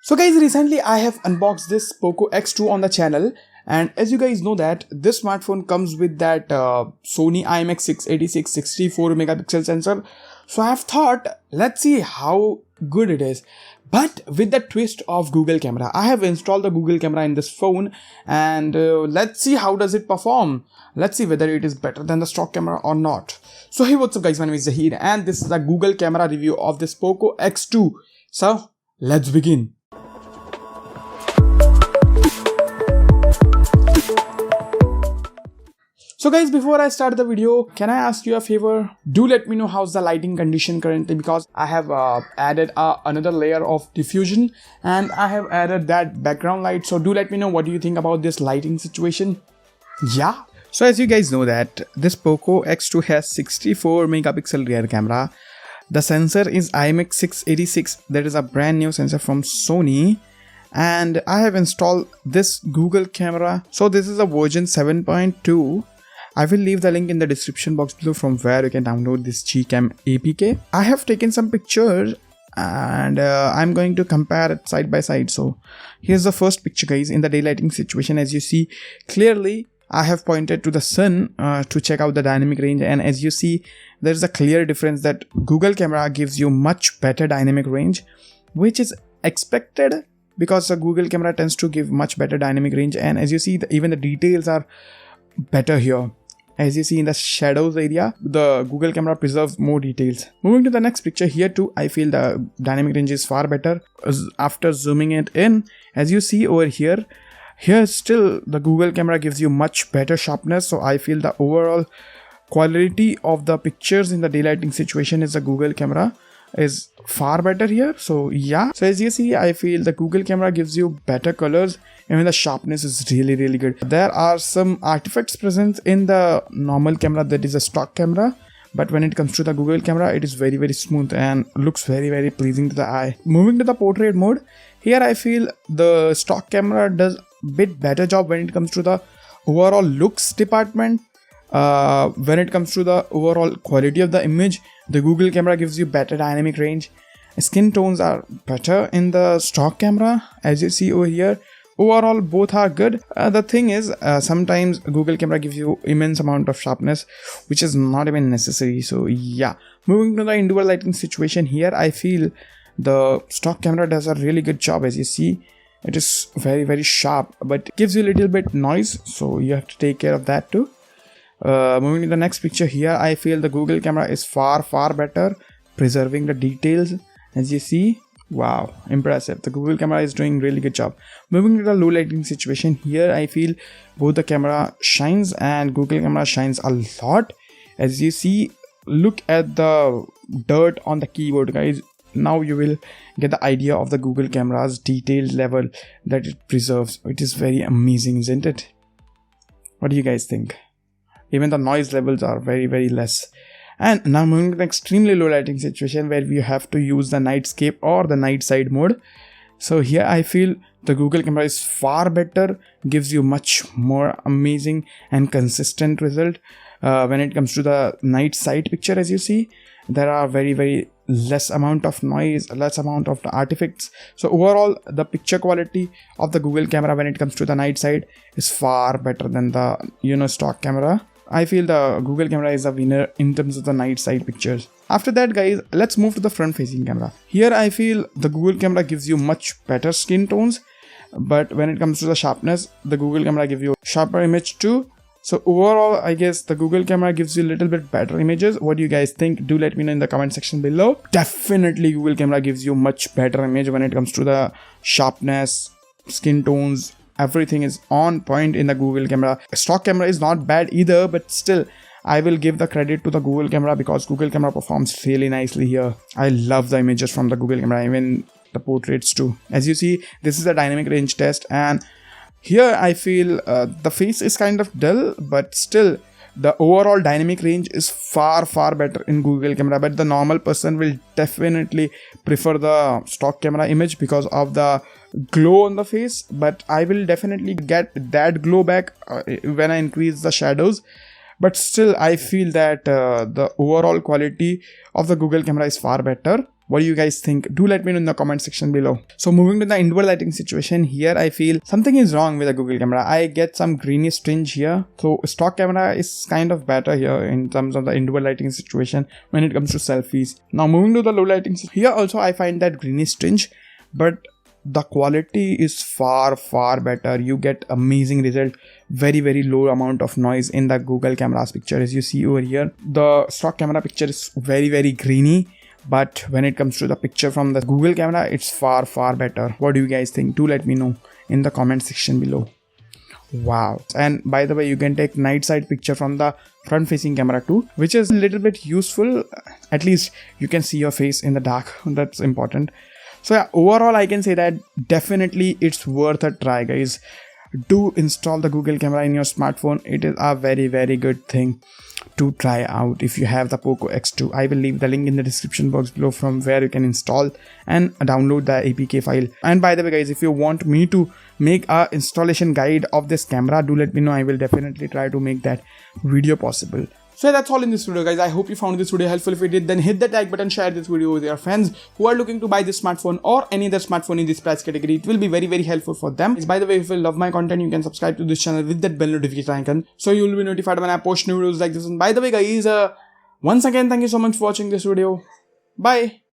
So guys, recently I have unboxed this POCO X2 on the channel, and as you guys know that this smartphone comes with that Sony IMX686 64 megapixel sensor. So I have thought, let's see how good it is. But with the twist of Google camera, I have installed the Google camera in this phone, and let's see how does it perform. Let's see whether it is better than the stock camera or not. So hey, what's up guys, my name is Zahir and this is a Google camera review of this POCO X2. So let's begin. So guys, before I start the video, can I ask you a favor? Do let me know how's the lighting condition currently, because I have added another layer of diffusion and I have added that background light. So do let me know what do you think about this lighting situation. Yeah. So as you guys know that this POCO X2 has 64 megapixel rear camera. The sensor is IMX686. That is a brand new sensor from Sony. And I have installed this Google camera. So this is a version 7.2. I will leave the link in the description box below from where you can download this Gcam APK. I have taken some pictures and I'm going to compare it side by side. So here's the first picture guys. In the daylighting situation, as you see clearly, I have pointed to the sun to check out the dynamic range, and as you see there's a clear difference that Google camera gives you much better dynamic range, which is expected because the Google camera tends to give much better dynamic range. And as you see even the details are better here. As you see in the shadows area, the Google camera preserves more details. Moving to the next picture, here too I feel the dynamic range is far better. After zooming it in, as you see over here still the Google camera gives you much better sharpness. So I feel the overall quality of the pictures in the daylighting situation is the Google camera is far better here. So yeah, so as you see I feel the Google camera gives you better colors. Even the sharpness is really good. There are some artifacts present in the normal camera, that is a stock camera, but when it comes to the Google camera it is very smooth and looks very pleasing to the eye. Moving to the portrait mode, here I feel the stock camera does a bit better job when it comes to the overall looks department. When it comes to the overall quality of the image, the Google camera gives you better dynamic range. Skin tones are better in the stock camera, as you see over here. Overall both are good. The thing is sometimes Google camera gives you immense amount of sharpness which is not even necessary. So yeah, moving to the indoor lighting situation, here I feel the stock camera does a really good job. As you see it is very sharp, but it gives you a little bit noise, so you have to take care of that too. Moving to the next picture, here I feel the Google camera is far better preserving the details. As you see, wow, impressive. The Google camera is doing really good job. Moving to the low lighting situation, here I feel both the camera shines and Google camera shines a lot. As you see, look at the dirt on the keyboard guys. Now you will get the idea of the Google camera's detailed level that it preserves. It is very amazing, isn't it? What do you guys think? Even the noise levels are very less. And now moving to the extremely low lighting situation where we have to use the nightscape or the night side mode. So here I feel the Google camera is far better, gives you much more amazing and consistent result. When it comes to the night side picture, as you see, there are very less amount of noise, less amount of the artifacts. So overall the picture quality of the Google camera when it comes to the night side is far better than the stock camera. I feel the Google camera is a winner in terms of the night side pictures. After that guys, let's move to the front facing camera. Here I feel the Google camera gives you much better skin tones, but when it comes to the sharpness, the Google camera gives you sharper image too. So overall I guess the Google camera gives you a little bit better images. What do you guys think? Do let me know in the comment section below. Definitely Google camera gives you much better image when it comes to the sharpness, skin tones. Everything is on point in the Google camera. Stock camera is not bad either, but still I will give the credit to the Google camera because Google camera performs really nicely here. I love the images from the Google camera, even the portraits too. As you see, this is a dynamic range test, and here I feel the face is kind of dull, but still the overall dynamic range is far better in Google camera. But the normal person will definitely prefer the stock camera image because of the glow on the face, but I will definitely get that glow back when I increase the shadows. But still I feel that the overall quality of the Google camera is far better. What do you guys think? Do let me know in the comment section below. So moving to the indoor lighting situation, here I feel something is wrong with the Google camera. I get some greenish tinge here. So stock camera is kind of better here in terms of the indoor lighting situation when it comes to selfies. Now moving to the low lighting, here also I find that greenish tinge, but the quality is far better. You get amazing result, very low amount of noise in the Google camera's picture. As you see over here, the stock camera picture is very grainy, but when it comes to the picture from the Google camera, it's far better. What do you guys think? Do let me know in the comment section below. Wow. And by the way, you can take night side picture from the front facing camera too, which is a little bit useful. At least you can see your face in the dark. That's important. So yeah, overall I can say that definitely it's worth a try, guys. Do install the Google camera in your smartphone. It is a very good thing to try out if you have the POCO X2. I will leave the link in the description box below from where you can install and download the APK file. And by the way guys, if you want me to make a installation guide of this camera, do let me know. I will definitely try to make that video possible. So that's all in this video, guys. I hope you found this video helpful. If you did, then hit that like button, share this video with your friends who are looking to buy this smartphone or any other smartphone in this price category. It will be very helpful for them. By the way, if you love my content, you can subscribe to this channel with that bell notification icon, so you will be notified when I post new videos like this one. By the way guys, once again, thank you so much for watching this video. Bye.